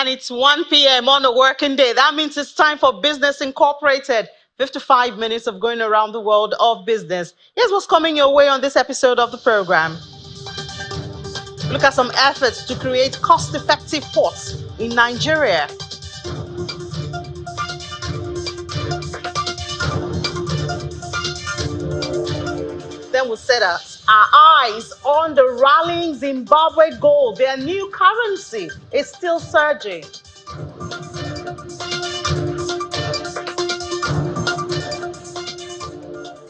and it's 1 p.m. on a working day. That means it's time for Business Incorporated. 55 minutes of going around the world of business. Here's what's coming your way on this episode of the program. Look at some efforts to create cost-effective ports in Nigeria. Then we'll set our eyes on the rallying Zimbabwe gold. Their new currency is still surging.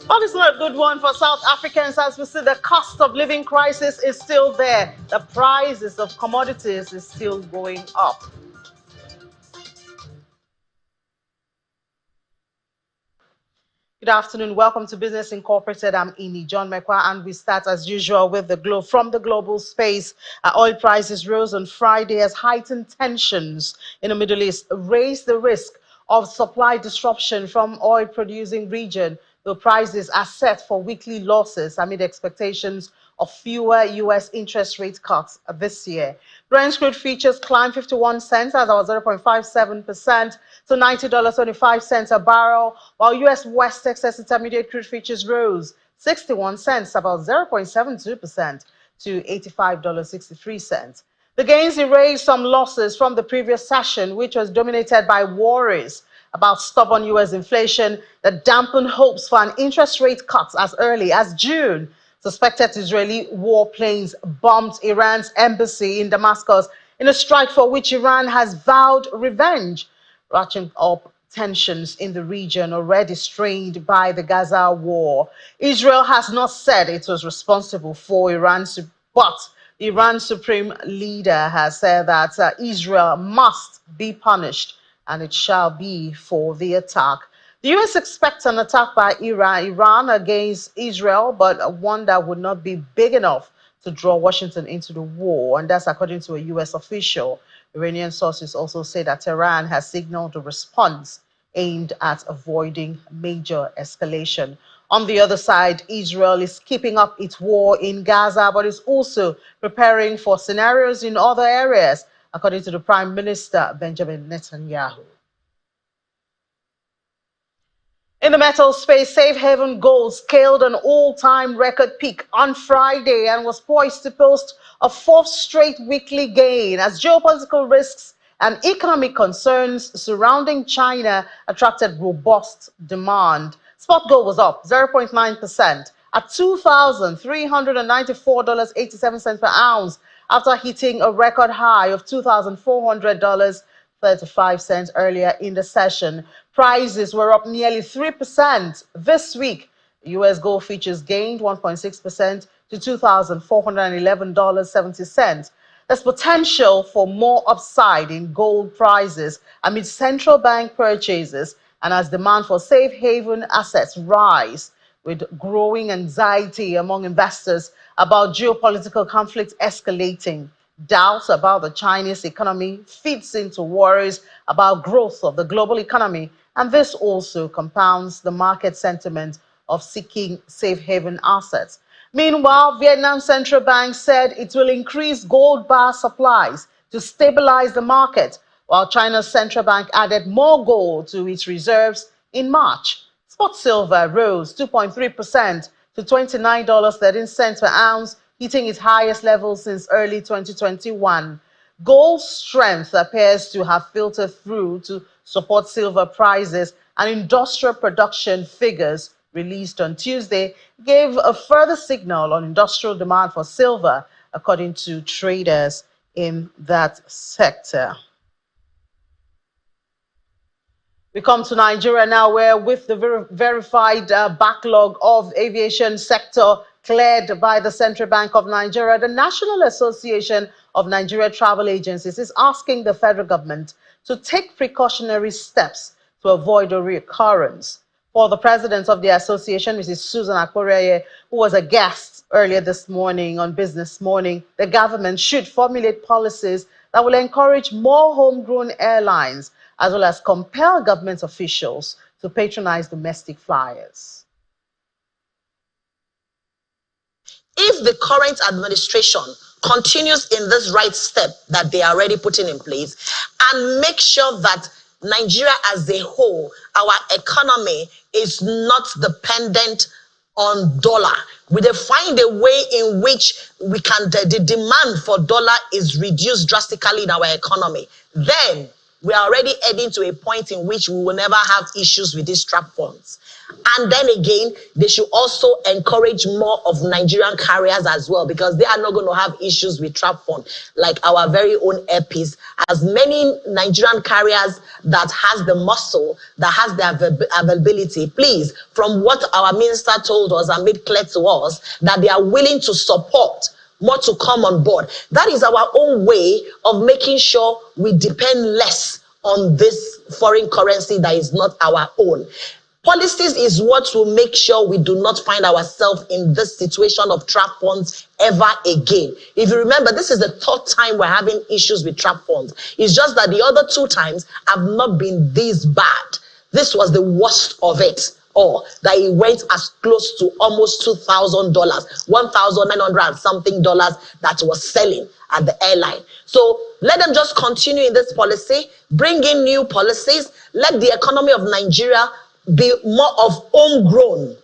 But it's not a good one for South Africans as we see the cost of living crisis is still there. The prices of commodities is still going up. Good afternoon. Welcome to Business Incorporated. I'm Ini John Mekwa, and we start as usual with the from the global space. Oil prices rose on Friday as heightened tensions in the Middle East raised the risk of supply disruption from oil-producing region. The prices are set for weekly losses amid expectations of fewer U.S. interest rate cuts this year. Brent crude futures climbed 51 cents, as was 0.57% to $90.25 a barrel, while U.S. West Texas Intermediate crude futures rose 61 cents, about 0.72% to $85.63. The gains erased some losses from the previous session, which was dominated by worries about stubborn U.S. inflation that dampened hopes for an interest rate cut as early as June. Suspected Israeli warplanes bombed Iran's embassy in Damascus in a strike for which Iran has vowed revenge, ratcheting up tensions in the region already strained by the Gaza war. Israel has not said it was responsible for Iran's, but Iran's supreme leader has said that Israel must be punished, and it shall be for the attack. The U.S. expects an attack by Iran against Israel, but one that would not be big enough to draw Washington into the war, and that's according to a U.S. official. Iranian sources also say that Tehran has signaled a response aimed at avoiding major escalation. On the other side, Israel is keeping up its war in Gaza, but is also preparing for scenarios in other areas, according to the Prime Minister, Benjamin Netanyahu. In the metal space, Safe Haven Gold scaled an all-time record peak on Friday and was poised to post a fourth straight weekly gain as geopolitical risks and economic concerns surrounding China attracted robust demand. Spot gold was up 0.9% at $2,394.87 per ounce after hitting a record high of $2,400.35 earlier in the session. Prices were up nearly 3% this week. U.S. gold futures gained 1.6% to $2,411.70. There's potential for more upside in gold prices amid central bank purchases and as demand for safe haven assets rise, with growing anxiety among investors about geopolitical conflict escalating. Doubts about the Chinese economy feeds into worries about growth of the global economy, and this also compounds the market sentiment of seeking safe haven assets. Meanwhile, Vietnam's central bank said it will increase gold bar supplies to stabilize the market, while China's central bank added more gold to its reserves in March. Spot silver rose 2.3% to $29.13 per ounce, hitting its highest level since early 2021. Gold's strength appears to have filtered through to support silver prices, and industrial production figures released on Tuesday gave a further signal on industrial demand for silver, according to traders in that sector. We come to Nigeria now, where with the verified backlog of aviation sector cleared by the Central Bank of Nigeria, the National Association of Nigeria Travel Agencies is asking the federal government to take precautionary steps to avoid a reoccurrence. For the president of the association, Mrs. Susan Akporeye, who was a guest earlier this morning on Business Morning, the government should formulate policies that will encourage more homegrown airlines, as well as compel government officials to patronize domestic flyers. If the current administration continues in this right step that they are already putting in place, and make sure that Nigeria as a whole, our economy is not dependent on dollar. We dey find a way in which we can, the demand for dollar is reduced drastically in our economy. Then we are already heading to a point in which we will never have issues with these trap funds. And then again, they should also encourage more of Nigerian carriers as well, because they are not going to have issues with trap fund like our very own airpiece. As many Nigerian carriers that has the muscle, that has the availability, please, from what our minister told us and made clear to us, that they are willing to support more to come on board. That is our own way of making sure we depend less on this foreign currency that is not our own. Policies is what will make sure we do not find ourselves in this situation of trap funds ever again. If you remember, this is the third time we're having issues with trap funds. It's just that the other 2 times have not been this bad. This was the worst of it. Or that it went as close to almost $2,000, $1,900 and something dollars that was selling at the airline. So let them just continue in this policy, bring in new policies, let the economy of Nigeria be more of homegrown.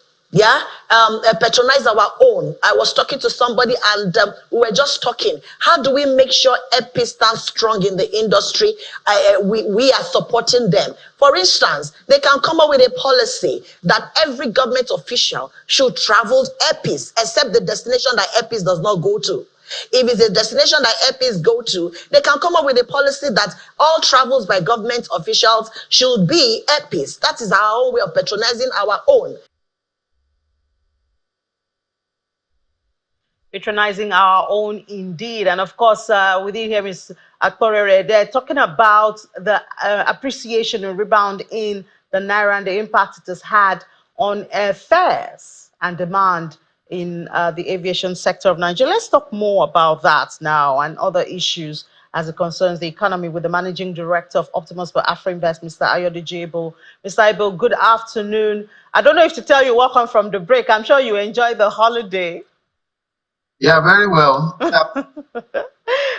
Patronize our own. I was talking to somebody and we were just talking. How do we make sure EP stands strong in the industry? We are supporting them. For instance, they can come up with a policy that every government official should travel EPIs, except the destination that EPIs does not go to. If it's a destination that EPIs go to, they can come up with a policy that all travels by government officials should be EPIs. That is our own way of patronizing our own. Patronizing our own indeed. And of course, we did hear Ms. Akporere there talking about the appreciation and rebound in the Naira and the impact it has had on fares and demand in the aviation sector of Nigeria. Let's talk more about that now and other issues as it concerns the economy with the Managing Director of Optimus for AfroInvest, Mr. Ayodeji Ebo. Mr. Ebo, good afternoon. I don't know if to tell you welcome from the break. I'm sure you enjoyed the holiday. Yeah, very well.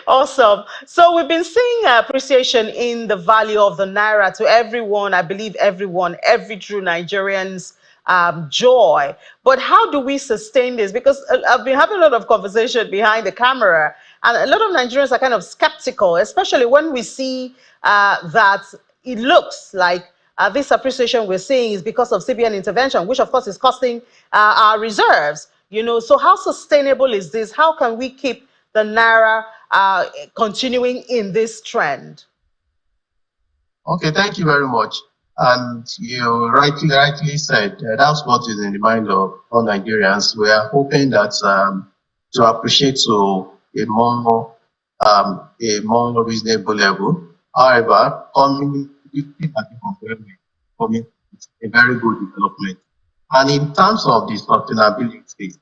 Awesome. So we've been seeing appreciation in the value of the Naira to everyone, I believe everyone, every true Nigerian's joy. But how do we sustain this? Because I've been having a lot of conversation behind the camera, and a lot of Nigerians are kind of skeptical, especially when we see that it looks like this appreciation we're seeing is because of CBN intervention, which of course is costing our reserves. You know, so how sustainable is this? How can we keep the Naira continuing in this trend? Okay, thank you very much. And you rightly said that's what is in the mind of all Nigerians. We are hoping that to appreciate to a more reasonable level. However, coming it's a very good development. And in terms of the sustainability,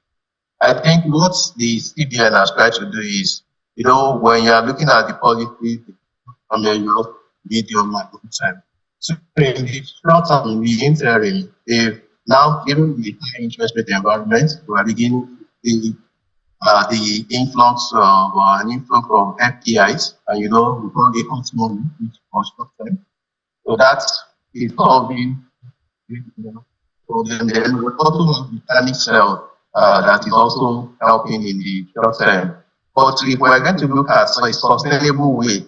I think what the CBN has tried to do is, you know, when you are looking at the policy on the medium and long term, so in the short term, in the interim, if now given the high interest rate environment, we are beginning the influx of an inflow from FDIs, and you know, we call it hot money, which was short term. So that is solving. So then we also have the panic sell that is also helping in the short term. But if we're going to look at a sustainable way,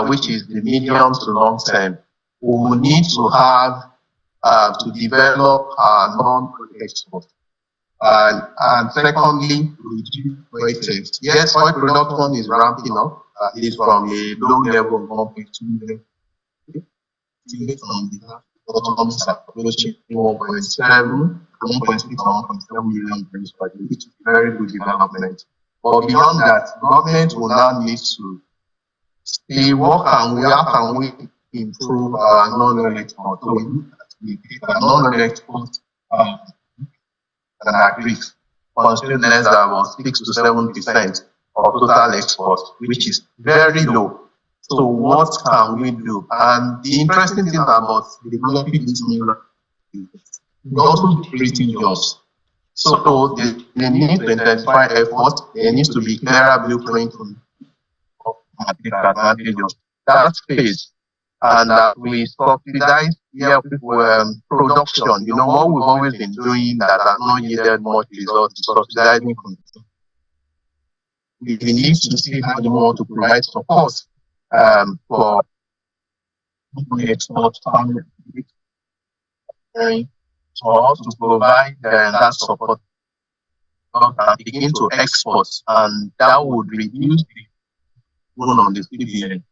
which is the medium to long term, we will need to have to develop our non-oil export. And secondly, reduce oil theft. Yes, oil production is ramping up. It is from a low level of 1.2 million. From the autonomous approaching 1.7, 1.6 to 1.7 million barrels per day, which is very good development. But beyond that, government will now need to see how can we improve our non-oil export. So we look at the non-oil export and agrics constitute less than about 6 to 7% of total export, which is very low. So what can we do? And the interesting thing about developing this new is also creating jobs. So they need to intensify efforts. There needs to be clearer blueprint of take advantage of that space, and that we subsidize production. What we've always been doing that has not yielded much results is subsidizing consumption. We need to see how we want to provide support for export farming for us to provide that support and begin to export, and that would reduce the loan on the CBN.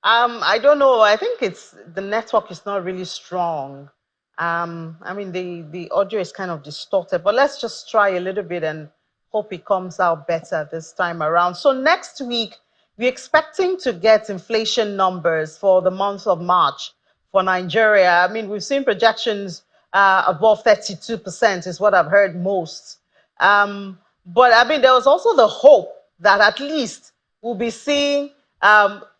I don't know. I think it's the network is not really strong. I mean the audio is kind of distorted, but let's just try a little bit and hope it comes out better this time around. So next week we're expecting to get inflation numbers for the month of March for Nigeria. I mean, we've seen projections above 32% is what I've heard most. But I mean, there was also the hope that at least we'll be seeing,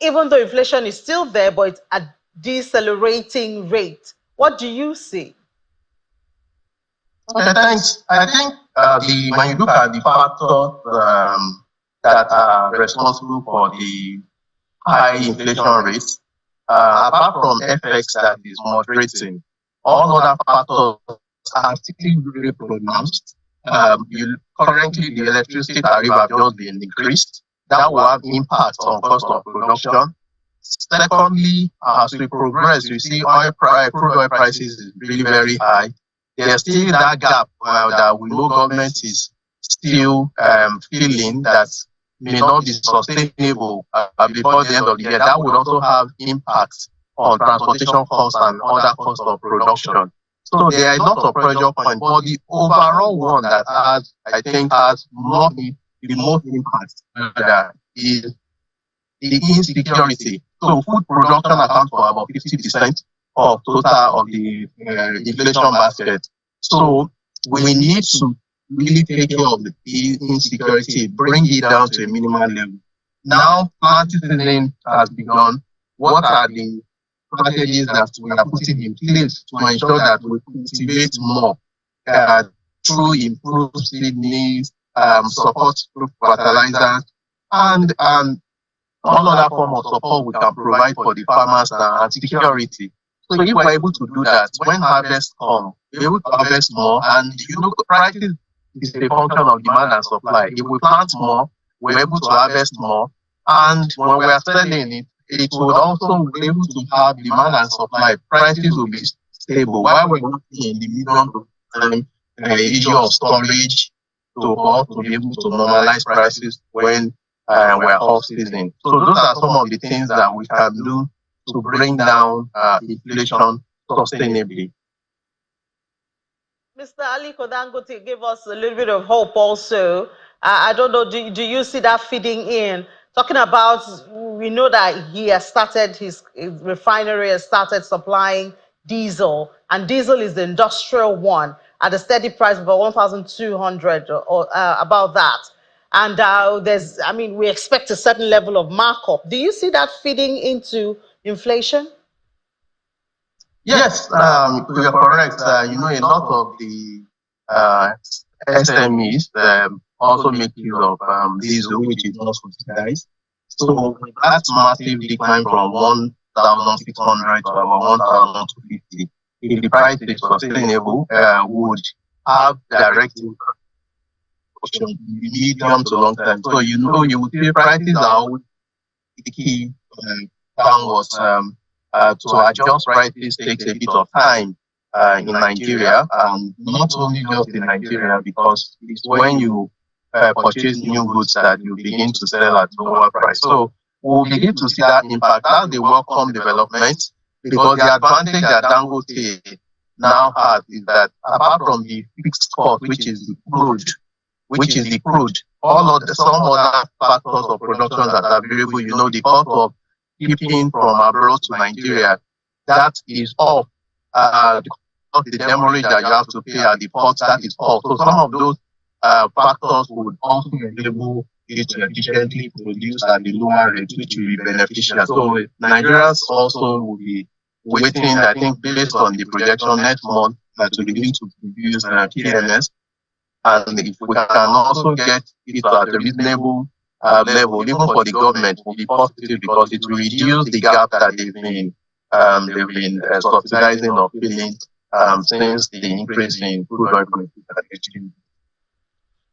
even though inflation is still there, but it's at decelerating rate. What do you see? Okay, thanks. I think when you look at the factors that are responsible for the high inflation rates, apart from FX that is moderating, all other factors are still very pronounced. Currently, the electricity tariff have just been increased. That will have impact on cost of production. Secondly, as we progress, we see crude oil prices is really very high. There's still that gap that we know government is still feeling that may not be sustainable before the end of the year. That would also have impact on transportation costs and other costs of production. So there are lots of pressure points, but the overall one that I think has the most impact is the insecurity. So food production accounts for about 50% of total of the inflation basket. So we need to really take care of the insecurity, bring it down to a minimal level. Now, planting season has begun. What are the strategies that we are putting in place to ensure that we cultivate more through improved seedlings, support through fertilizers, and all other form of support we can provide for the farmers and security. So if we're able to do that, when harvest comes, we're able to harvest more, and prices is a function of demand and supply. If we plant more, we're able to harvest more, and when we are selling it, it will also be able to have demand and supply. Prices will be stable. While we're working in the medium term issue of storage, to be able to normalize prices when we're off season. So those are some of the things that we can do to bring down inflation sustainably. Mr. Aliko Dangote gave us a little bit of hope also. I don't know, do you see that feeding in? Talking about, we know that he has started, his refinery has started supplying diesel, and diesel is the industrial one at a steady price of about 1,200 or about that. And we expect a certain level of markup. Do you see that feeding into inflation? Yes, you are correct. A lot of the SMEs also make use of diesel, which is not subsidized. So that's massive decline from 1,600 to about 1,250. If the price is sustainable, would have direct impact in the medium to long term. So you would see prices are always key downwards. To adjust prices takes a bit of time in Nigeria, not only just in Nigeria, because it's when you purchase new goods that you begin to sell at lower price. So we'll begin to see that impact. That's the welcome development, because the advantage that Dangote now has is that apart from the fixed cost, which is the crude, all of some other factors of production that are available, the cost of shipping from abroad to Nigeria, that is off. The demurrage that you have to pay at the port, that is off. So some of those factors would also enable it to efficiently produce at the lower rate, which will be beneficial. So Nigerians also will be waiting, I think, based on the projection next month, to begin to produce TLS. And if we can also get it at a reasonable level, even for the government, will be positive because it will reduce the gap that they've been subsidizing or filling since the increase in crude oil prices.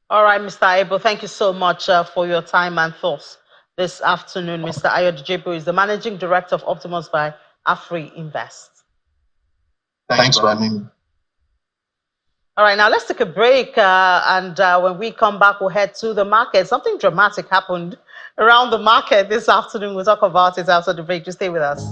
All right, Mr. Aibo, thank you so much for your time and thoughts this afternoon. Mr. Ayodjepo is the Managing Director of Optimus by Afri Invest. Thanks for having me. All right, now let's take a break. And when we come back, we'll head to the market. Something dramatic happened around the market this afternoon. We'll talk about it after the break. Just stay with us.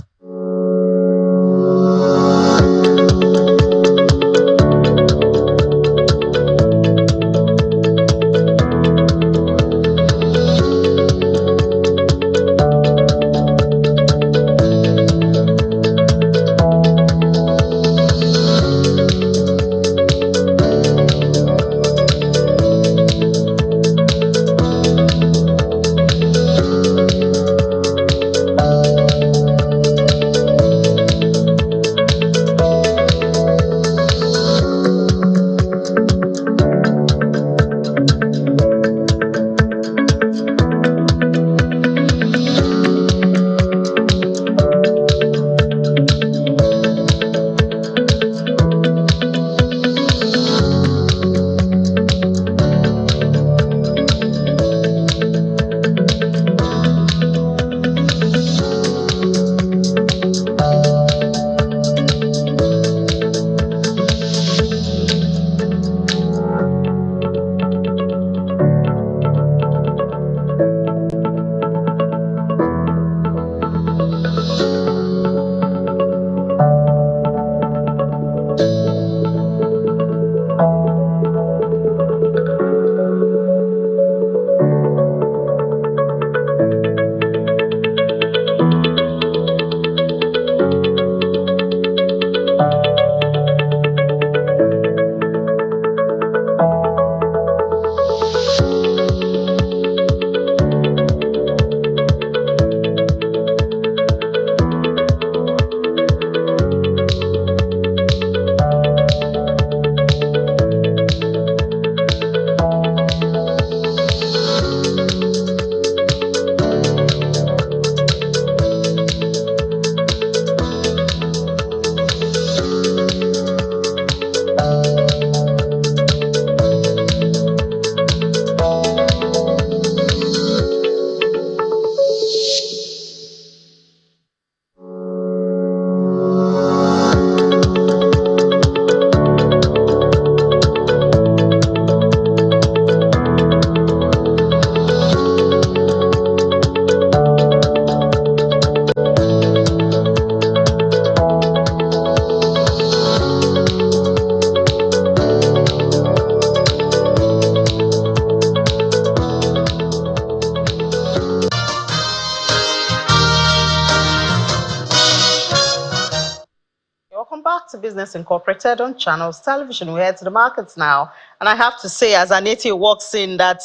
Welcome back to Business Incorporated on Channels Television. We're head to the markets now. And I have to say, as Aneti walks in, that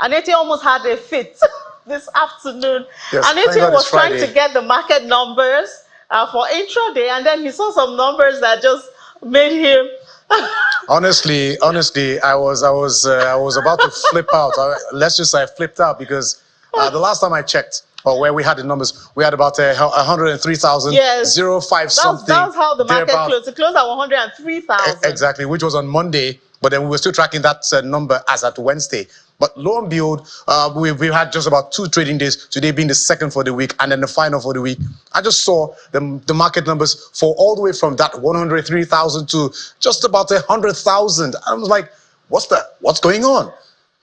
Aneti almost had a fit this afternoon. Yes, Aneti was trying to get the market numbers for intraday, and then he saw some numbers that just made him... honestly, I was about to flip out. Let's just say I flipped out because the last time I checked, or where we had the numbers, we had about 103,005 something. That's how the market closed. It closed at 103,000. Exactly, which was on Monday, but then we were still tracking that number as at Wednesday. But lo and behold, we've had just about 2 trading days, today being the second for the week, and then the final for the week. I just saw the market numbers fall all the way from that 103,000 to just about 100,000. I was like, what's going on?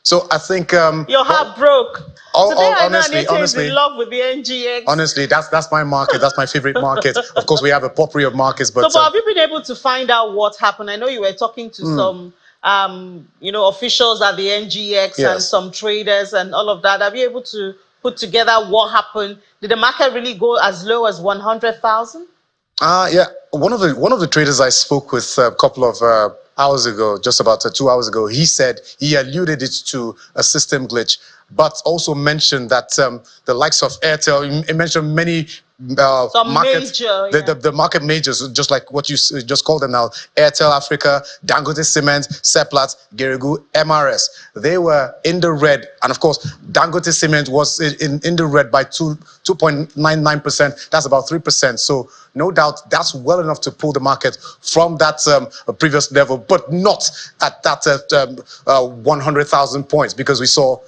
So I think your heart broke. Today honestly, is in love with the NGX. Honestly, that's my market. That's my favorite market. Of course, we have a potpourri of markets, but so have you been able to find out what happened? I know you were talking to some officials at the NGX and some traders and all of that. Have you able to put together what happened? Did the market really go as low as 100,000? Yeah. One of the traders I spoke with a couple of hours ago, just about 2 hours ago, he said he alluded it to a system glitch. but also mentioned that the likes of Airtel, you mentioned many markets, major, the market majors, just like what you just called them now, Airtel Africa, Dangote Cement, Seplat, Geregu, MRS. They were in the red. And of course, Dangote Cement was in the red by 2.99%. That's about 3%. So no doubt that's well enough to pull the market from that previous level, but not at that 100,000 points, because we saw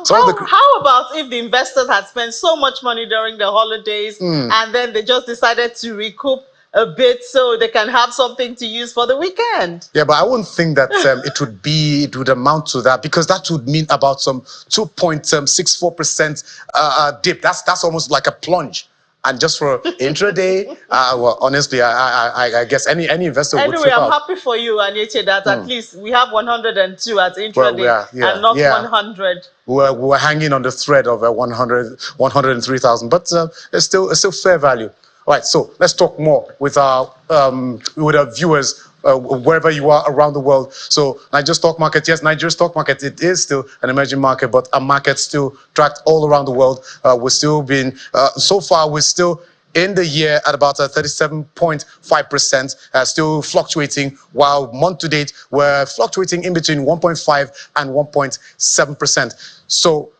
how about if the investors had spent so much money during the holidays and then they just decided to recoup a bit so they can have something to use for the weekend? Yeah, but I wouldn't think that it would amount to that, because that would mean about some 2.64% dip. That's almost like a plunge. And just for intraday, well, honestly, I guess any investor would flip I'm out. happy for you, Anyeche, that at least we have 102 at intraday and not 100. We're hanging on the thread of 103,000, but it's still fair value. All right, so let's talk more with our viewers wherever you are around the world. So Nigeria stock market, yes, Nigeria stock market, it is still an emerging market, but a market still tracked all around the world. We're still being, so far, we're still in the year at about 37.5%, still fluctuating, while month to date, we're fluctuating in between 1.5 and 1.7%. So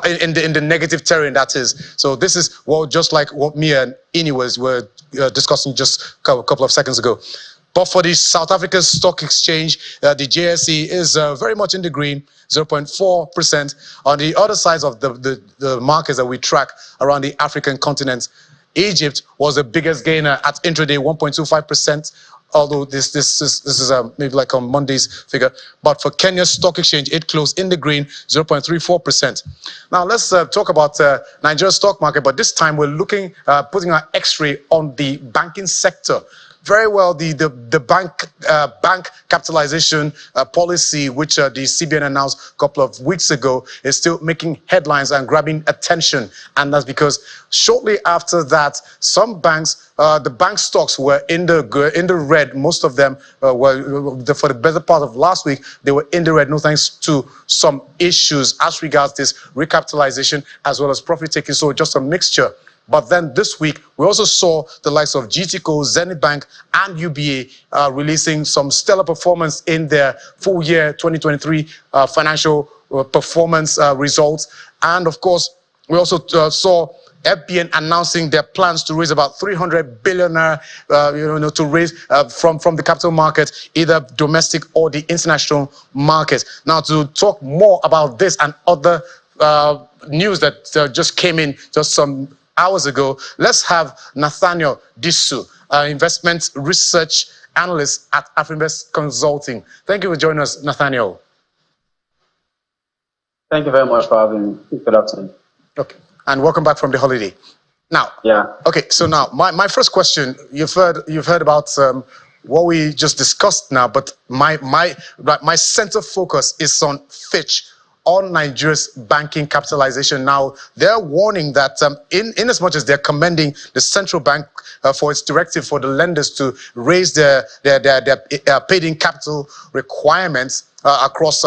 in the negative terrain, that is. So this is just like what me and Ini were discussing just a couple of seconds ago. But for the South African Stock Exchange, the JSE is very much in the green, 0.4%. On the other sides of the markets that we track around the African continent, Egypt was the biggest gainer at intraday, 1.25%. Although this is maybe like on Monday's figure. But for Kenya's stock exchange, it closed in the green, 0.34%. Now let's talk about Nigeria's stock market, but this time we're looking, putting our X-ray on the banking sector. Very well, the bank capitalization policy, which the CBN announced a couple of weeks ago, is still making headlines and grabbing attention. And that's because shortly after that, some banks, the bank stocks were in the red. Most of them were, for the better part of last week, they were in the red, no thanks to some issues as regards this recapitalization as well as profit taking. So just a mixture. But then this week, we also saw the likes of GTCO, Zenith Bank, and UBA releasing some stellar performance in their full year 2023 financial performance results. And of course, we also saw FBN announcing their plans to raise about 300 billion to raise from the capital market, either domestic or the international market. Now, to talk more about this and other news that just came in just some hours ago, let's have Nathaniel Disu, investment research analyst at Afrinvest Consulting. Thank you for joining us, Nathaniel. Thank you very much for having me. Good afternoon. Okay, and welcome back from the holiday. Now, okay, so now my first question, you've heard about what we just discussed now, but my center focus is on Fitch, on Nigeria's banking capitalization. Now, they're warning that in as much as they're commending the central bank for its directive for the lenders to raise their paid-in capital requirements across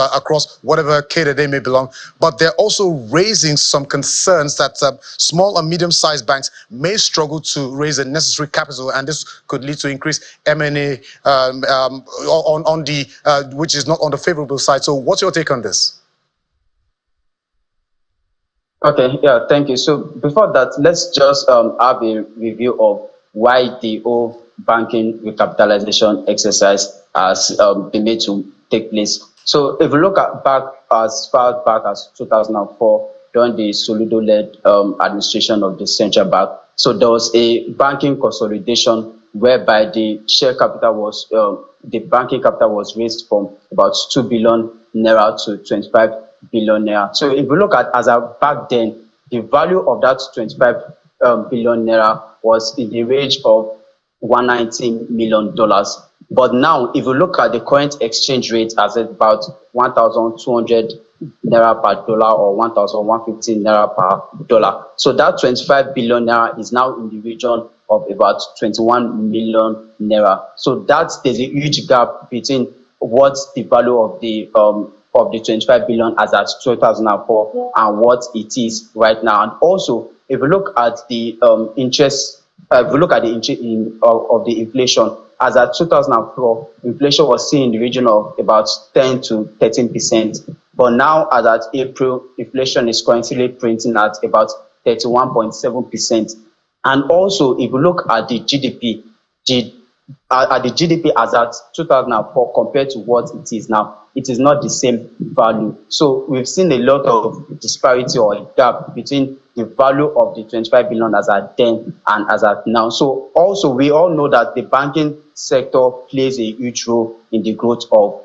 whatever cadre they may belong, but they're also raising some concerns that small and medium-sized banks may struggle to raise the necessary capital, and this could lead to increased M&A on the which is not on the favorable side. So, what's your take on this? Okay, yeah, thank you. So before that, let's just have a review of why the whole banking recapitalization exercise has been made to take place. So if you look back as far back as 2004, during the Soludo-led administration of the central bank, so there was a banking consolidation whereby the share capital was, the banking capital was raised from about 2 billion naira to 25 billion naira. So if you look at as of back then, the value of that 25 billion naira was in the range of $119 million. But now, if you look at the current exchange rate as about 1,200 naira per dollar or 1,150 naira per dollar. So that 25 billion naira is now in the region of about 21 million naira. So there's a huge gap between what the value of the of the 25 billion as at 2004 and what it is right now. And also, if you look at the interest, if you look at the of the inflation, as at 2004, inflation was seen in the region of about 10 to 13%. But now, as at April, inflation is currently printing at about 31.7%. And also, if you look at the GDP, the GDP as at 2004 compared to what it is now, it is not the same value. So we've seen a lot of disparity or a gap between the value of the 25 billion as at then and as at now. So also we all know that the banking sector plays a huge role in the growth of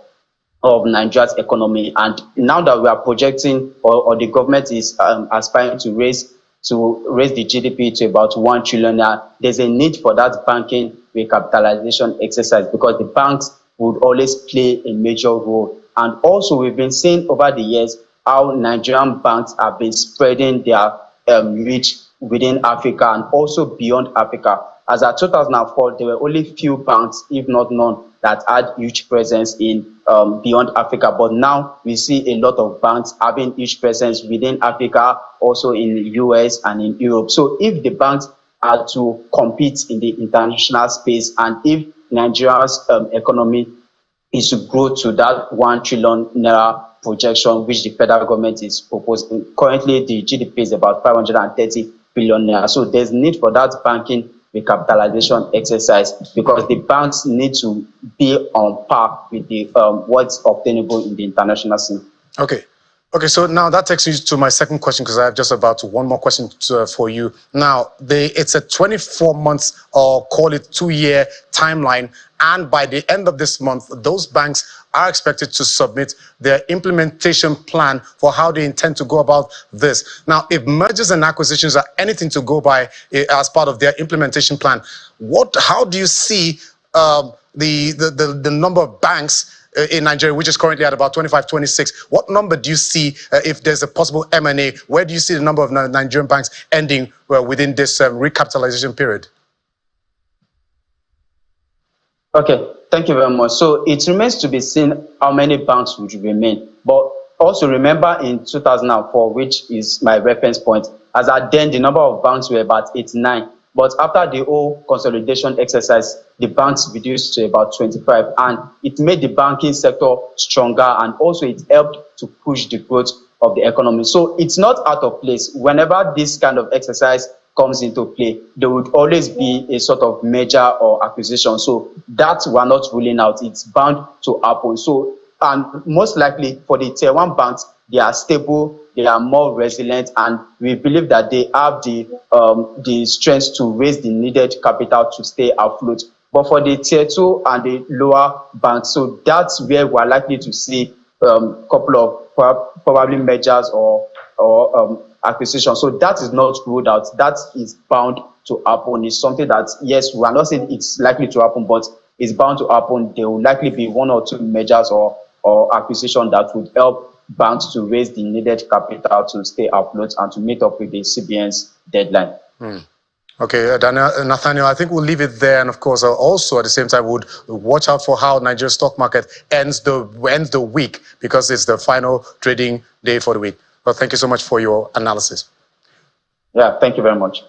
Nigeria's economy. And now that we are projecting, or the government is aspiring to raise the GDP to about 1 trillion, there's a need for that banking recapitalization exercise, because the banks would always play a major role. And also, we've been seeing over the years how Nigerian banks have been spreading their reach within Africa and also beyond Africa. As at 2004, there were only few banks, if not none, that had huge presence in beyond Africa. But now we see a lot of banks having huge presence within Africa, also in the US and in Europe. So if the banks are to compete in the international space, and if Nigeria's economy is to grow to that 1 trillion naira projection, which the federal government is proposing. Currently, the GDP is about 530 billion naira. So there's need for that banking recapitalization exercise, because the banks need to be on par with the what's obtainable in the international scene. Okay, so now that takes me to my second question, because I have just about one more question for you. Now, it's a 24 months or call it 2-year timeline. And by the end of this month, those banks are expected to submit their implementation plan for how they intend to go about this. Now, if mergers and acquisitions are anything to go by as part of their implementation plan, how do you see the number of banks in Nigeria, which is currently at about 25, 26. What number do you see if there's a possible M&A? Where do you see the number of Nigerian banks ending within this recapitalization period? Okay, thank you very much. So it remains to be seen how many banks would remain. But also remember in 2004, which is my reference point, as at then the number of banks were about 89. But after the whole consolidation exercise, the banks reduced to about 25, and it made the banking sector stronger, and also it helped to push the growth of the economy. So it's not out of place. Whenever this kind of exercise comes into play, there would always be a sort of merger or acquisition. So that we're not ruling out. It's bound to happen. So, and most likely for the tier 1 banks, they are stable, they are more resilient, and we believe that they have the strength to raise the needed capital to stay afloat. But for the tier 2 and the lower banks, so that's where we're likely to see a couple of probably mergers or acquisitions. So that is not ruled out. That is bound to happen. It's something that, yes, we are not saying it's likely to happen, but it's bound to happen. There will likely be 1 or 2 mergers or acquisition that would help banks to raise the needed capital to stay afloat and to meet up with the CBN's deadline. Okay, Nathaniel, I think we'll leave it there. And of course, also at the same time, would watch out for how Nigeria's stock market ends the week, because it's the final trading day for the week. Well, thank you so much for your analysis. Yeah, thank you very much.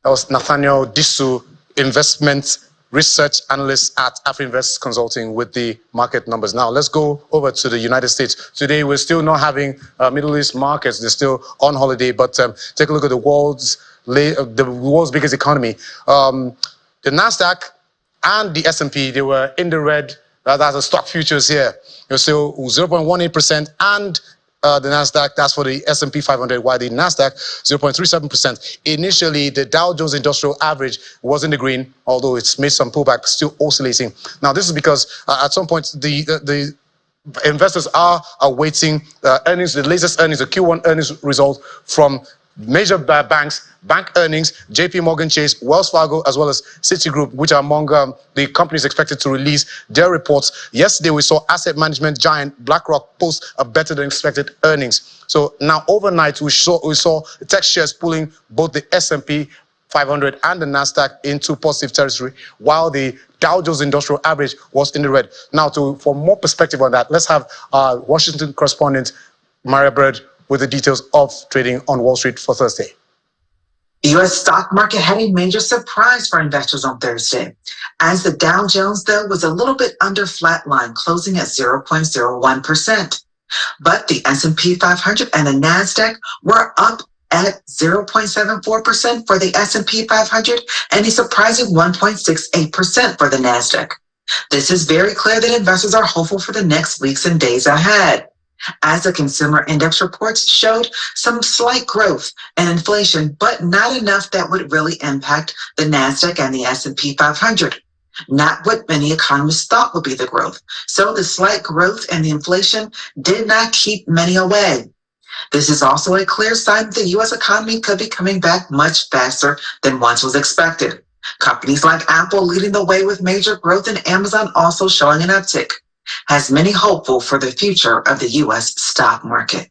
That was Nathaniel Disu, investment research analyst at AfriInvest Consulting, with the market numbers. Now, let's go over to the United States. Today, we're still not having Middle East markets. They're still on holiday, but take a look at the world's biggest economy. The NASDAQ and the S&P, they were in the red. That's the stock futures here. You're still 0.18%, and the NASDAQ, that's for the S&P 500, while the NASDAQ, 0.37%. Initially, the Dow Jones Industrial Average was in the green, although it's made some pullback, still oscillating. Now, this is because at some point, the investors are awaiting earnings, the latest earnings, the Q1 earnings result from major banks, bank earnings, JP Morgan Chase, Wells Fargo, as well as Citigroup, which are among the companies expected to release their reports. Yesterday, we saw asset management giant BlackRock post a better than expected earnings. So now overnight, we saw tech shares pulling both the S&P 500 and the Nasdaq into positive territory, while the Dow Jones Industrial Average was in the red. Now, for more perspective on that, let's have our Washington correspondent, Maria Bird, with the details of trading on Wall Street for Thursday. The U.S. stock market had a major surprise for investors on Thursday, as the Dow Jones, though, was a little bit under flatline, closing at 0.01%. But the S&P 500 and the Nasdaq were up at 0.74% for the S&P 500 and a surprising 1.68% for the Nasdaq. This is very clear that investors are hopeful for the next weeks and days ahead, as the consumer index reports showed some slight growth and inflation, but not enough that would really impact the Nasdaq and the S&P 500. Not what many economists thought would be the growth. So the slight growth and the inflation did not keep many away. This is also a clear sign that the U.S. economy could be coming back much faster than once was expected. Companies like Apple leading the way with major growth and Amazon also showing an uptick, has many hopeful for the future of the U.S. stock market.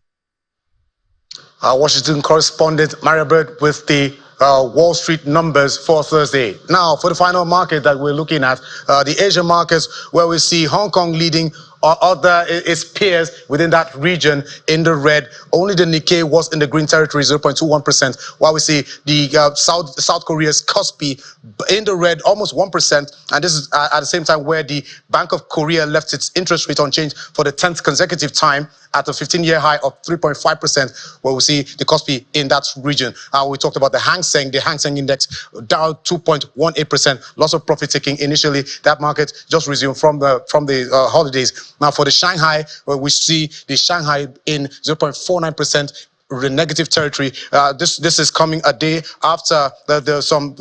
Our Washington correspondent, Maria Bird, with the Wall Street numbers for Thursday. Now, for the final market that we're looking at, the Asian markets, where we see Hong Kong leading its peers within that region in the red. Only the Nikkei was in the green territory, 0.21%, while we see the South Korea's Kospi in the red, almost 1%. And this is at the same time where the Bank of Korea left its interest rate unchanged for the 10th consecutive time at a 15-year high of 3.5%, where we see the Kospi in that region. We talked about the Hang Seng index down 2.18%. Lots of profit taking initially. That market just resumed from the holidays. Now, for the Shanghai, where we see the Shanghai in 0.49% negative territory. This is coming a day after some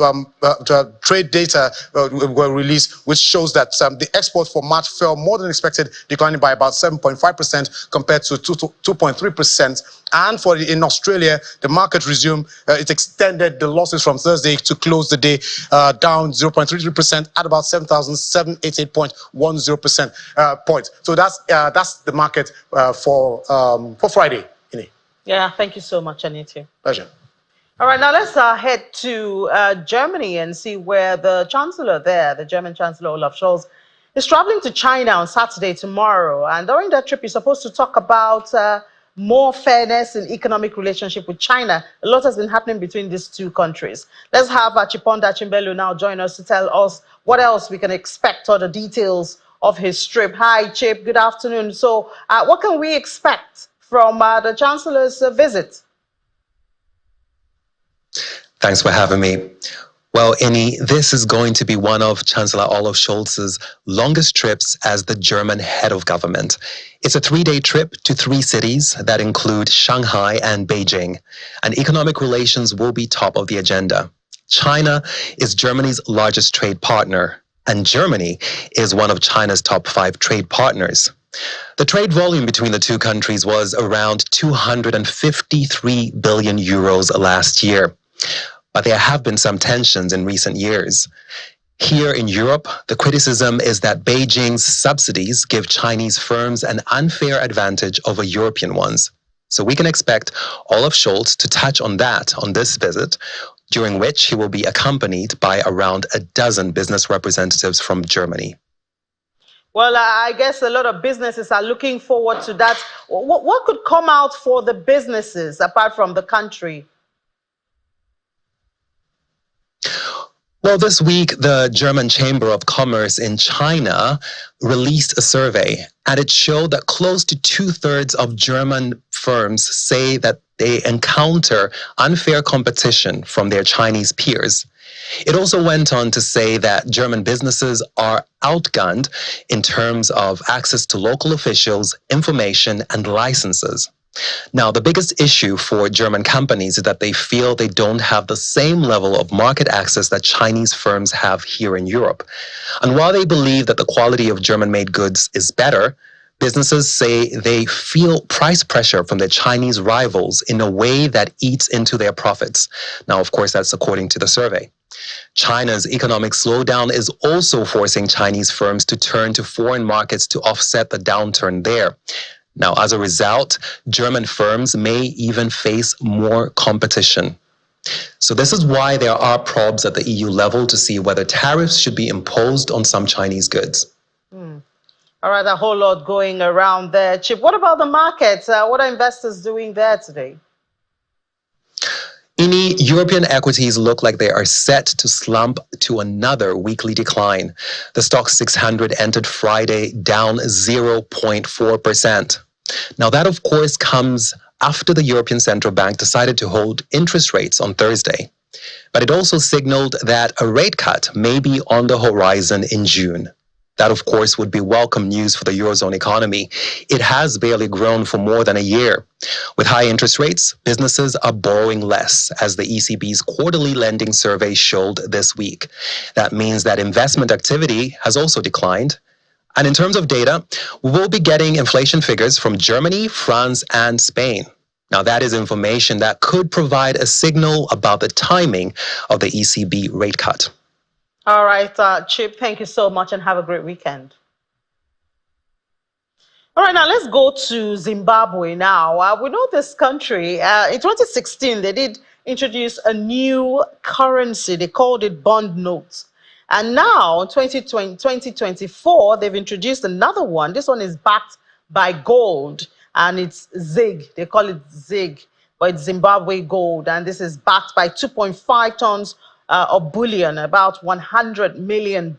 trade data were released, which shows that the exports for March fell more than expected, declining by about 7.5% compared to 2.3%. And in Australia, the market resumed. It extended the losses from Thursday to close the day down 0.33% at about 7,788.10% points. So that's the market for Friday. Yeah, thank you so much, Anita. Pleasure. All right, now let's head to Germany and see where the Chancellor there, the German Chancellor Olaf Scholz, is traveling to China on Saturday, tomorrow. And during that trip, he's supposed to talk about more fairness in economic relationship with China. A lot has been happening between these two countries. Let's have Chiponda Chimbelu now join us to tell us what else we can expect or the details of his trip. Hi, Chip. Good afternoon. So what can we expect from the Chancellor's visit? Thanks for having me. Well, Inni, this is going to be one of Chancellor Olaf Scholz's longest trips as the German head of government. It's a 3-day trip to 3 cities that include Shanghai and Beijing, and economic relations will be top of the agenda. China is Germany's largest trade partner, and Germany is one of China's top 5 trade partners. The trade volume between the two countries was around 253 billion euros last year. But there have been some tensions in recent years. Here in Europe, the criticism is that Beijing's subsidies give Chinese firms an unfair advantage over European ones. So we can expect Olaf Scholz to touch on that on this visit, during which he will be accompanied by around a dozen business representatives from Germany. Well, I guess a lot of businesses are looking forward to that. What could come out for the businesses apart from the country? Well, this week, the German Chamber of Commerce in China released a survey, and it showed that close to 2/3 of German firms say that they encounter unfair competition from their Chinese peers. It also went on to say that German businesses are outgunned in terms of access to local officials, information, and licenses. Now, the biggest issue for German companies is that they feel they don't have the same level of market access that Chinese firms have here in Europe. And while they believe that the quality of German-made goods is better, businesses say they feel price pressure from their Chinese rivals in a way that eats into their profits. Now, of course, that's according to the survey. China's economic slowdown is also forcing Chinese firms to turn to foreign markets to offset the downturn there. Now, as a result, German firms may even face more competition. So this is why there are probes at the EU level to see whether tariffs should be imposed on some Chinese goods. All right, a whole lot going around there. Chip, what about the markets? What are investors doing there today? European equities look like they are set to slump to another weekly decline. The Stoxx 600 entered Friday down 0.4%. Now, that, of course, comes after the European Central Bank decided to hold interest rates on Thursday. But it also signaled that a rate cut may be on the horizon in June. That, of course, would be welcome news for the Eurozone economy. It has barely grown for more than a year. With high interest rates, businesses are borrowing less, as the ECB's quarterly lending survey showed this week. That means that investment activity has also declined. And in terms of data, we will be getting inflation figures from Germany, France, and Spain. Now, that is information that could provide a signal about the timing of the ECB rate cut. All right, Chip, thank you so much and have a great weekend. All right, now let's go to Zimbabwe now. We know this country, in 2016, they did introduce a new currency. They called it bond notes. And now, 2024, they've introduced another one. This one is backed by gold, and it's ZIG. They call it ZIG, but it's Zimbabwe gold. And this is backed by 2.5 tons of bullion, about $100 million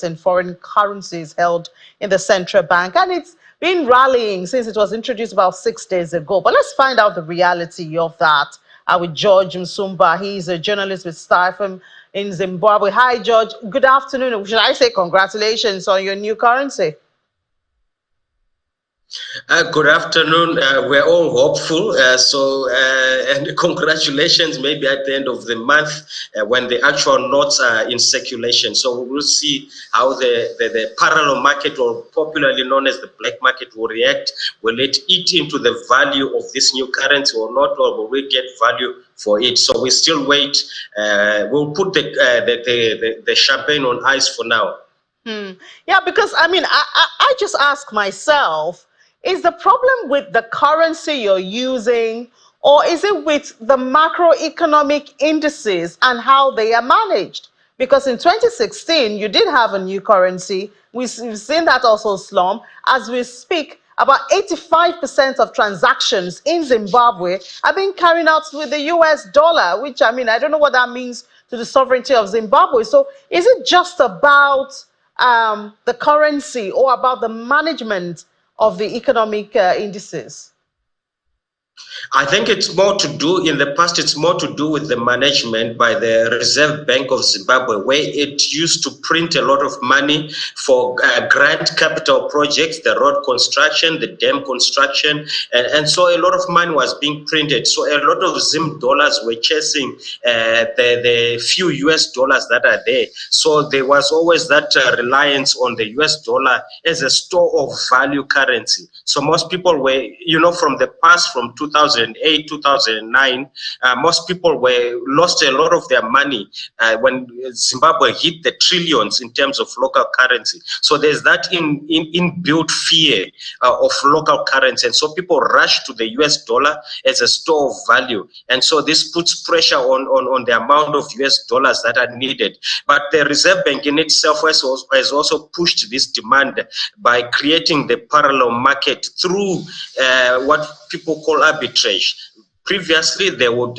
in foreign currencies held in the central bank. And it's been rallying since it was introduced about 6 days ago. But let's find out the reality of that with George Msumba. He's a journalist with StarFM in Zimbabwe. Hi, George. Good afternoon. Should I say congratulations on your new currency? Good afternoon. We're all hopeful. And congratulations maybe at the end of the month when the actual notes are in circulation. So we will see how the parallel market, or popularly known as the black market, will react. Will it eat into the value of this new currency or not, or will we get value for it? So we still wait. We'll put the champagne on ice for now. Yeah, because I mean, I just ask myself, is the problem with the currency you're using, or is it with the macroeconomic indices and how they are managed? Because in 2016, you did have a new currency. We've seen that also slump. As we speak, about 85% of transactions in Zimbabwe are being carried out with the US dollar, which, I mean, I don't know what that means to the sovereignty of Zimbabwe. So is it just about the currency or about the management of the economic indices? I think it's more to do, in the past, it's more to do with the management by the Reserve Bank of Zimbabwe, where it used to print a lot of money for grant capital projects, the road construction, the dam construction, and so a lot of money was being printed. So a lot of Zim dollars were chasing the few US dollars that are there. So there was always that reliance on the US dollar as a store of value currency. So most people were, from the past, from 2008, 2009, most people lost a lot of their money when Zimbabwe hit the trillions in terms of local currency. So there's that inbuilt fear of local currency. And so people rush to the US dollar as a store of value. And so this puts pressure on the amount of US dollars that are needed. But the Reserve Bank in itself has also pushed this demand by creating the parallel market through what people call arbitrage. Previously, they would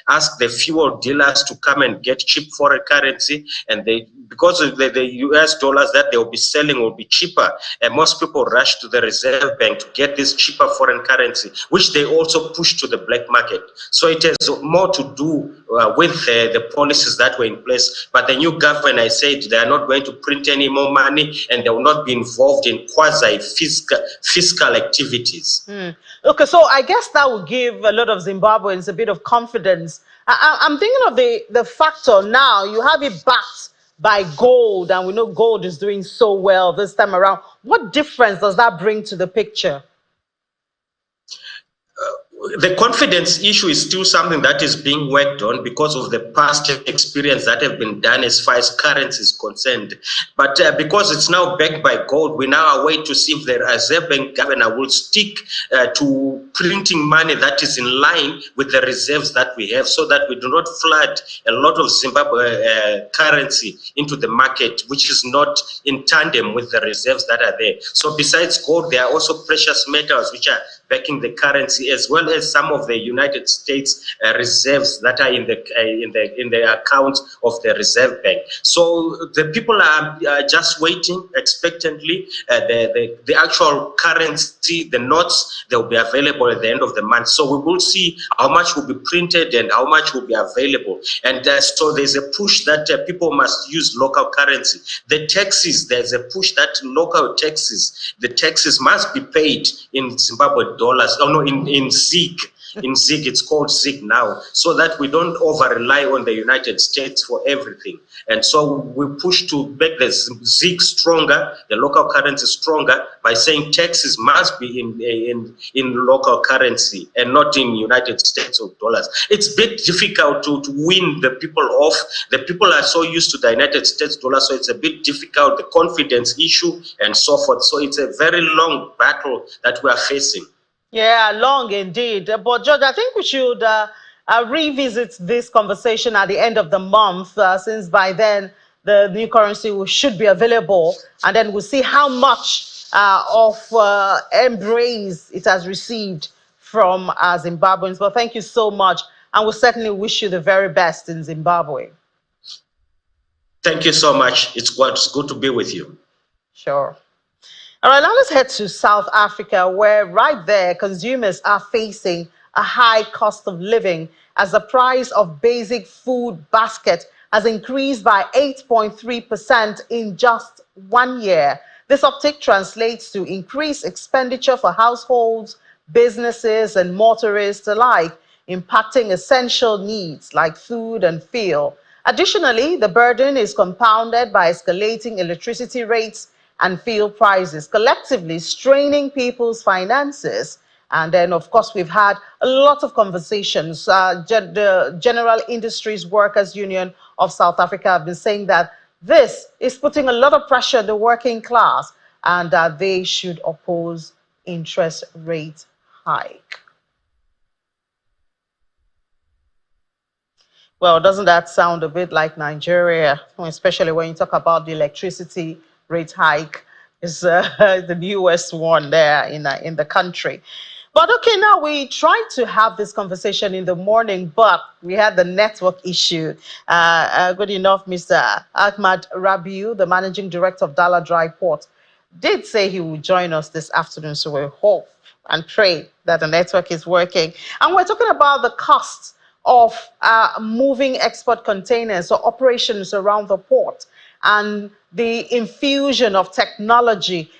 ask the fuel dealers to come and get cheap foreign currency, and because of the US dollars that they will be selling will be cheaper, and most people rush to the Reserve Bank to get this cheaper foreign currency, which they also push to the black market. So it has more to do with the policies that were in place. But the new government, I said, they are not going to print any more money, and they will not be involved in quasi-fiscal activities. Okay, so I guess that will give a lot of Zimbabweans a bit of confidence. I'm thinking of the factor now. You have it backed by gold, and we know gold is doing so well this time around. What difference does that bring to the picture? the confidence issue is still something that is being worked on because of the past experience that have been done as far as currency is concerned. But because it's now backed by gold, we now await to see if the Reserve Bank governor will stick to printing money that is in line with the reserves that we have, so that we do not flood a lot of Zimbabwe currency into the market, which is not in tandem with the reserves that are there. So besides gold, there are also precious metals which are backing the currency, as well as some of the United States reserves that are in the accounts of the Reserve Bank. So the people are just waiting expectantly. The actual currency, the notes, they will be available at the end of the month. So we will see how much will be printed and how much will be available. And so there's a push that people must use local currency. The taxes, there's a push that local taxes, the taxes must be paid in Zimbabwe dollars. Oh no, in ZIG. In ZIG, it's called ZIG now, so that we don't over rely on the United States for everything. And so we push to make the ZIG stronger, the local currency stronger, by saying taxes must be in local currency and not in United States of dollars. It's a bit difficult to win the people off. The people are so used to the United States dollar, so it's a bit difficult, the confidence issue and so forth. So it's a very long battle that we are facing. Yeah, long indeed. But George, I think we should revisit this conversation at the end of the month, since by then the new currency should be available, and then we'll see how much of embrace it has received from Zimbabweans. But thank you so much, and we certainly wish you the very best in Zimbabwe. Thank you so much. It's good to be with you. Sure. All right, now let's head to South Africa, where right there, consumers are facing a high cost of living as the price of basic food basket has increased by 8.3% in just 1 year. This uptick translates to increased expenditure for households, businesses, and motorists alike, impacting essential needs like food and fuel. Additionally, the burden is compounded by escalating electricity rates and fuel prices, collectively straining people's finances. And then, of course, we've had a lot of conversations. The General Industries Workers Union of South Africa have been saying that this is putting a lot of pressure on the working class and that they should oppose interest rate hike. Well, doesn't that sound a bit like Nigeria, especially when you talk about the electricity rate hike is the newest one there in the country. But okay, now we tried to have this conversation in the morning, but we had the network issue. Good enough, Mr. Ahmad Rabiu, the managing director of Dala Dry Port, did say he will join us this afternoon, so we hope and pray that the network is working. And we're talking about the costs of moving export containers or operations around the port and the infusion of technology.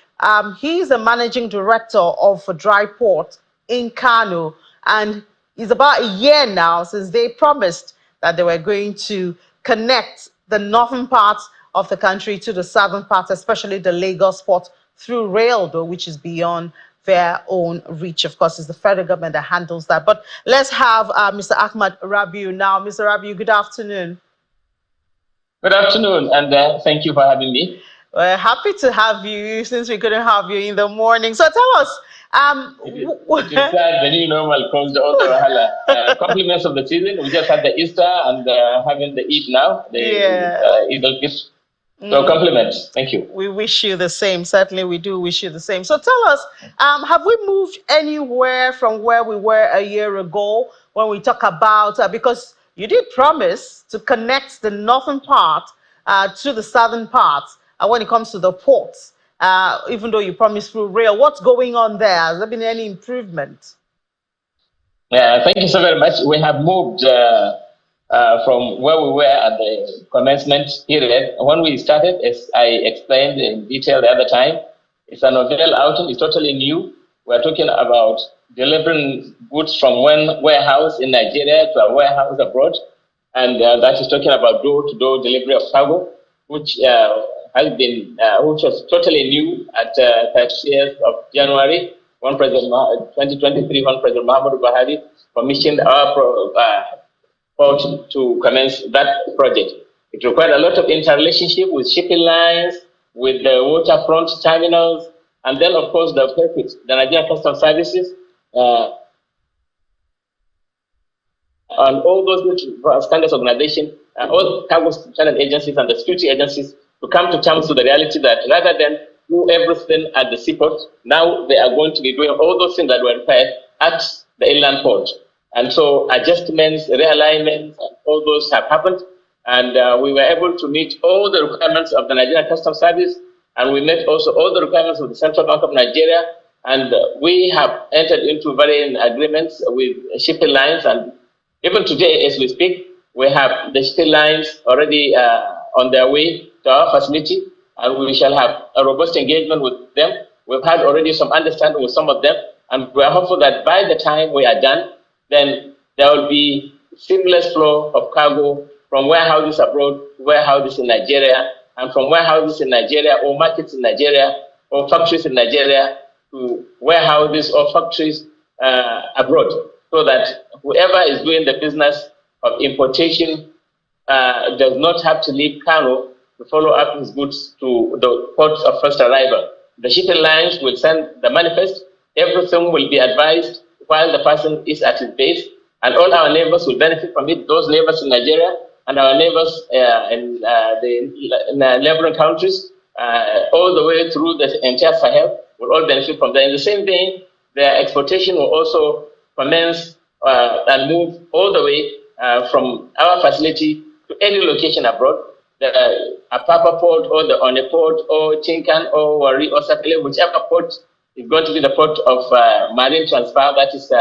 He's the managing director of Dry Port in Kano, and it's about a year now since they promised that they were going to connect the northern parts of the country to the southern parts, especially the Lagos port, through rail, though, which is beyond their own reach. Of course, it's the federal government that handles that. But let's have Mr. Ahmad Rabiu now. Mr. Rabiu, good afternoon. Good afternoon, and thank you for having me. We're happy to have you since we couldn't have you in the morning. So tell us. It is sad, the new normal caused all the wahala. Compliments of the season. We just had the Easter and having the Eid now. So compliments. Thank you. We wish you the same. Certainly, we do wish you the same. So tell us, have we moved anywhere from where we were a year ago when we talk about, because you did promise to connect the northern part to the southern part when it comes to the ports, even though you promised through rail. What's going on there? Has there been any improvement? Thank you so very much. We have moved from where we were at the commencement period. When we started, as I explained in detail the other time, it's a novel outing. It's totally new. We're talking about delivering goods from one warehouse in Nigeria to a warehouse abroad. And that is talking about door-to-door delivery of cargo, which has been, which was totally new at 30th of January when President 2023, when President Muhammadu Buhari commissioned our port to commence that project. It required a lot of interrelationship with shipping lines, with the waterfront terminals, and then, of course, the Nigerian Customs Services, and all those standards organization, all cargo standard agencies and the security agencies to come to terms with the reality that rather than do everything at the seaport, now they are going to be doing all those things that were required at the inland port. And so adjustments, realignments, all those have happened. And we were able to meet all the requirements of the Nigerian Customs Service, and we met also all the requirements of the Central Bank of Nigeria. And we have entered into varying agreements with shipping lines. And even today, as we speak, we have the shipping lines already on their way to our facility, and we shall have a robust engagement with them. We've had already some understanding with some of them, and we are hopeful that by the time we are done, then there will be seamless flow of cargo from warehouses abroad to warehouses in Nigeria, and from warehouses in Nigeria or markets in Nigeria or factories in Nigeria to warehouses or factories abroad, so that whoever is doing the business of importation does not have to leave Kano to follow up his goods to the ports of first arrival. The shipping lines will send the manifest. Everything will be advised while the person is at his base, and all our neighbors will benefit from it. Those neighbors in Nigeria and our neighbors in the neighboring countries, all the way through the entire Sahel, will all benefit from that. In the same vein, their exportation will also commence and move all the way from our facility to any location abroad, the Apapa port or the One port or Chinkan or Wari or Sapele, whichever port is going to be the port of marine transfer, that is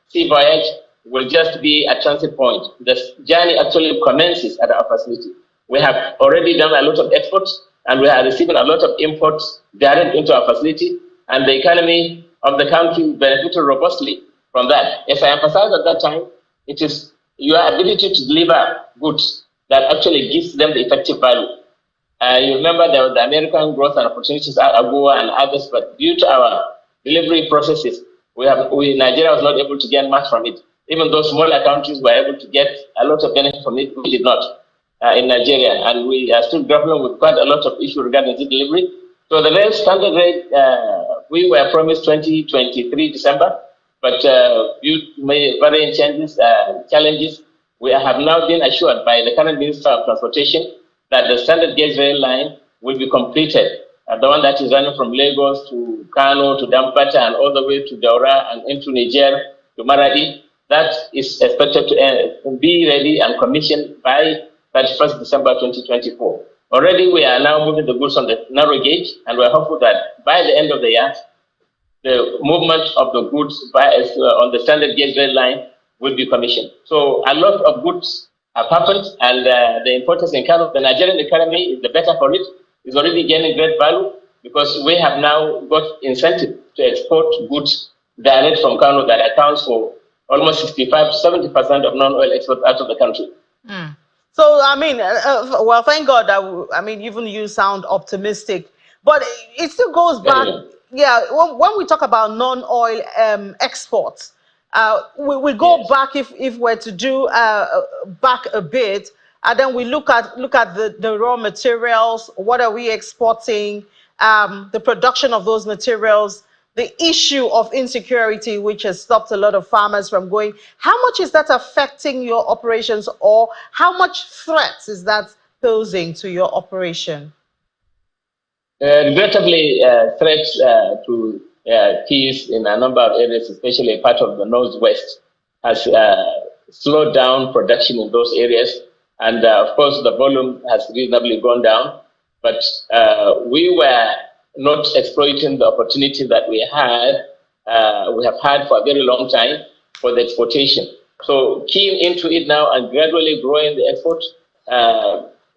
sea voyage, will just be a transit point. The journey actually commences at our facility. We have already done a lot of exports, and we are receiving a lot of imports direct into our facility, and the economy of the country benefited robustly from that. As I emphasized at that time, it is your ability to deliver goods that actually gives them the effective value. You remember there was the American Growth and Opportunities, AGOA and others, but due to our delivery processes, Nigeria was not able to get much from it. Even though smaller countries were able to get a lot of benefit from it, we did not in Nigeria. And we are still grappling with quite a lot of issues regarding the delivery. So the rail standard rate, we were promised 2023 December, but due to varying challenges, we have now been assured by the current Minister of Transportation that the standard gauge rail line will be completed. The one that is running from Lagos to Kano to Dampata and all the way to Daura and into Niger to Maradi. That is expected to be ready and commissioned by 31st December 2024. Already we are now moving the goods on the narrow gauge, and we're hopeful that by the end of the year, the movement of the goods on the standard gauge rail line will be commissioned. So a lot of goods have happened, and the importance in Kano, the Nigerian economy is the better for it, is already gaining great value because we have now got incentive to export goods direct from Kano that accounts for almost 65 to 70% of non-oil exports out of the country. Mm. So, I mean, well, thank God that, even you sound optimistic, but it still goes back. Yeah, when we talk about non-oil exports, we go back if we're to do back a bit, and then we look at the raw materials. What are we exporting? The production of those materials, the issue of insecurity, which has stopped a lot of farmers from going. How much is that affecting your operations, or how much threats is that posing to your operation? Regrettably, threats to peace in a number of areas, especially part of the northwest, has slowed down production in those areas. And of course, the volume has reasonably gone down. But we were not exploiting the opportunity that we have had for a very long time for the exportation. So keying into it now and gradually growing the export,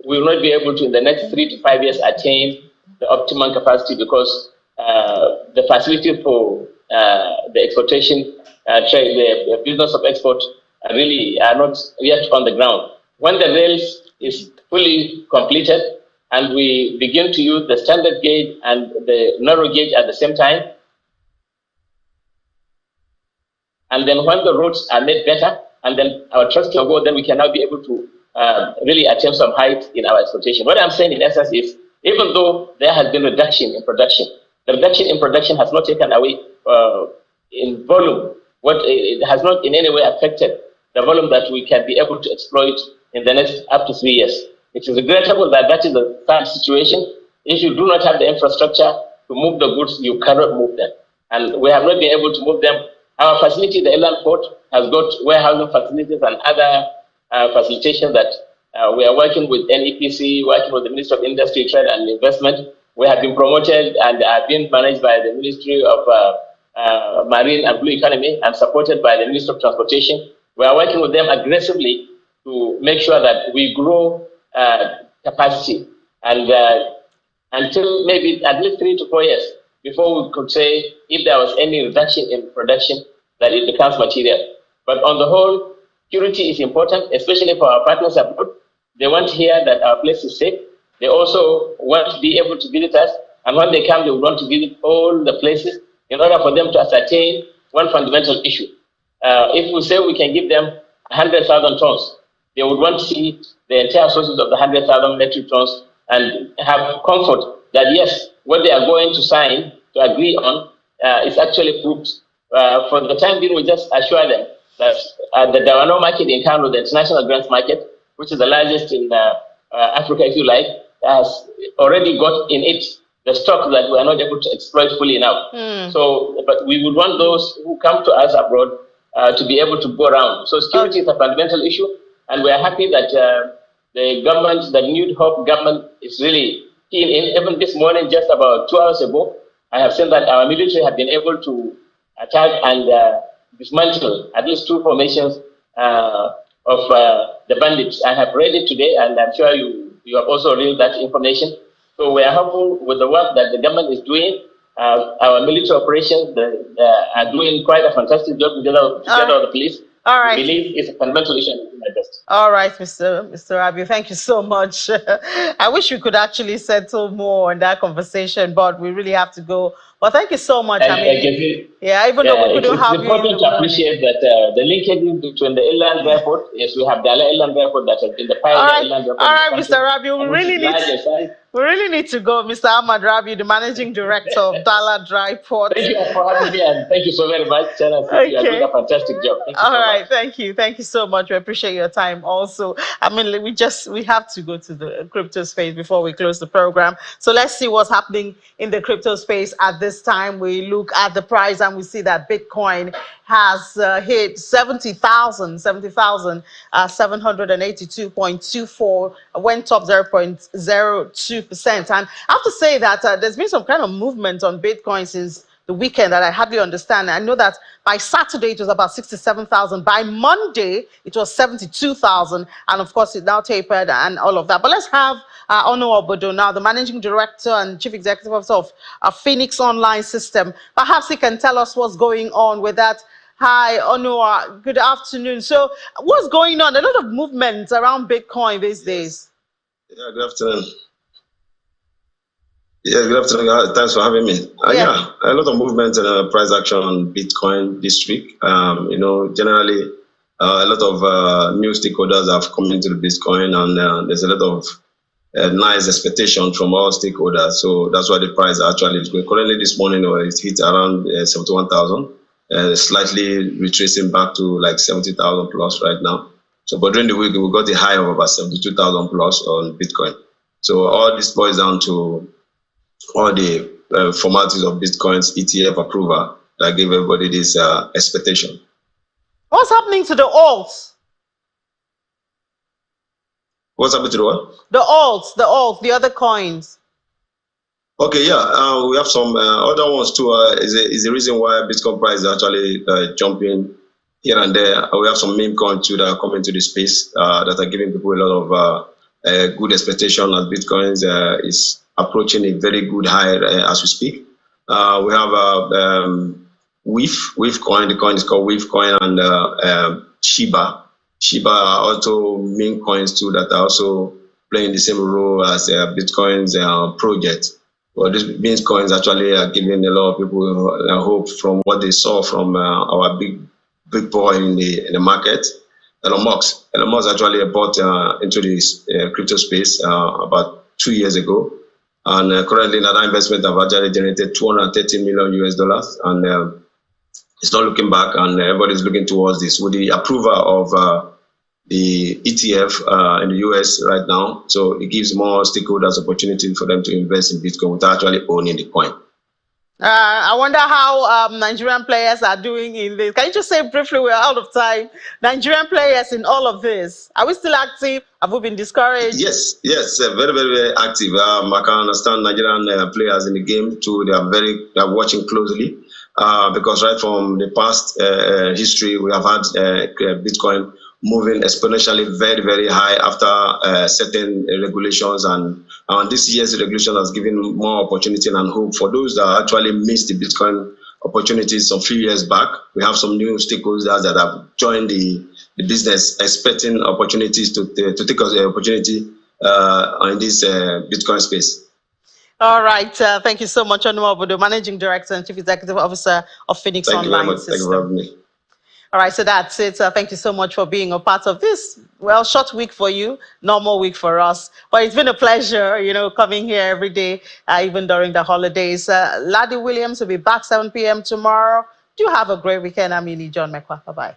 we will not be able to in the next 3 to 5 years attain the optimum capacity because the facility for the exportation trade, the business of export really are not yet on the ground. When the rails is fully completed, and we begin to use the standard gauge and the narrow gauge at the same time, And then when the roads are made better, and then our trucks can go, then we can now be able to really attempt some height in our exploitation. What I'm saying in essence is, even though there has been reduction in production, the reduction in production has not taken away in volume. It has not in any way affected the volume that we can be able to exploit in the next up to 3 years. It is regrettable that that is the current situation. If you do not have the infrastructure to move the goods, you cannot move them. And we have not been able to move them. Our facility, the Inland Port, has got warehousing facilities and other facilitation that we are working with NEPC, working with the Ministry of Industry, Trade and Investment. We have been promoted and are being managed by the Ministry of Marine and Blue Economy and supported by the Ministry of Transportation. We are working with them aggressively to make sure that we grow capacity and until maybe at least 3 to 4 years before we could say if there was any reduction in production that it becomes material. But on the whole, security is important, especially for our partners abroad. They want to hear that our place is safe. They also want to be able to visit us. And when they come, they want to visit all the places in order for them to ascertain one fundamental issue. If we say we can give them 100,000 tons, they would want to see the entire sources of the 100,000 metric tons and have comfort that yes, what they are going to sign to agree on is actually proved. For the time being, we just assure them that the Dawano market in Kano, the international grants market, which is the largest in Africa, if you like, has already got in it the stock that we are not able to exploit fully now. So, but we would want those who come to us abroad to be able to go around. So security is a fundamental issue, and we are happy that the government, the New Hope government, is really keen in. Even this morning, just about 2 hours ago, I have seen that our military have been able to attack and dismantle at least 2 formations of the bandits. I have read it today, and I'm sure you have also read that information. So we are hopeful with the work that the government is doing. Our military operations are doing quite a fantastic job together with the police. All right. I believe it's a fundamental issue. All right, Mr. Rabiu, thank you so much. I wish we could actually settle more on that conversation, but we really have to go. Well, thank you so much. I mean, even though we couldn't have you. It's important to appreciate that the linkage between the inland airport, yes, we have the inland airport that has been the pioneer inland airport. All right, Mr. Rabiu, we really need to go. Mr. Ahmad Rabiu, the managing director of Dala Dry Port. Thank you for having me, and thank you so very much, Chana. Okay. You are doing a fantastic job. Thank you All right, thank you. Thank you so much. We appreciate your time also. I mean, we have to go to the crypto space before we close the program. So let's see what's happening in the crypto space at this time. We look at the price and we see that Bitcoin has hit 70,782.24, went up 0.02%. And I have to say that there's been some kind of movement on Bitcoin since the weekend that I hardly understand. I know that by Saturday it was about 67,000. By Monday it was 72,000, and of course it now tapered and all of that. But let's have Ono Obodo now, the managing director and chief executive officer of Phoenix Online System. Perhaps he can tell us what's going on with that. Hi, Ono. Good afternoon. So, what's going on? A lot of movement around Bitcoin these days. Yeah, good afternoon. Yeah, good afternoon. Thanks for having me. Yeah, a lot of movement and price action on Bitcoin this week. Generally, a lot of new stakeholders have come into the Bitcoin, and there's a lot of nice expectation from all stakeholders. So that's why the price actually is going. Currently, this morning, it hit around 71,000, slightly retracing back to like 70,000 plus right now. So, but during the week, we got a high of about 72,000 plus on Bitcoin. So all this boils down to all the formalities of Bitcoin's ETF approval that gave everybody this expectation. What's happening to the alts? What's happening to the what? The alts, the other coins. Okay, yeah, we have some other ones too. Is the reason why Bitcoin price is actually jumping here and there. We have some meme coins too that are coming to the space that are giving people a lot of good expectation as Bitcoin is approaching a very good high as we speak. We have Weave coin. The coin is called Weave coin, and Shiba. Shiba are also meme coins too that are also playing the same role as Bitcoin's project. Well, these meme coins actually are giving a lot of people hope from what they saw from our big big boy in the market, Elon Musk. Elon Musk actually bought into this crypto space about 2 years ago. And currently, that investment have actually generated 230 million US dollars. And it's not looking back, and everybody's looking towards this. With the approval of the ETF in the US right now, so it gives more stakeholders opportunity for them to invest in Bitcoin without actually owning the coin. I wonder how Nigerian players are doing in this. Can you just say briefly, we're out of time, Nigerian players in all of this? Are we still active? Have we been discouraged? Yes, very, very, very active. I can understand Nigerian players in the game too. They are watching closely because right from the past history, we have had Bitcoin moving exponentially very, very high after certain regulations, and this year's regulation has given more opportunity and hope for those that actually missed the Bitcoin opportunities a few years back. We have some new stakeholders that have joined the business, expecting opportunities to take us the opportunity in this Bitcoin space. All right. Thank you so much, Onumobodo, Managing Director and Chief Executive Officer of Phoenix Online System. Thank you for having me. All right, so that's it. Thank you so much for being a part of this, well, short week for you, normal week for us. But it's been a pleasure, coming here every day, even during the holidays. Laddie Williams will be back 7 p.m. tomorrow. Do have a great weekend. I'm John Mekwa. Bye-bye.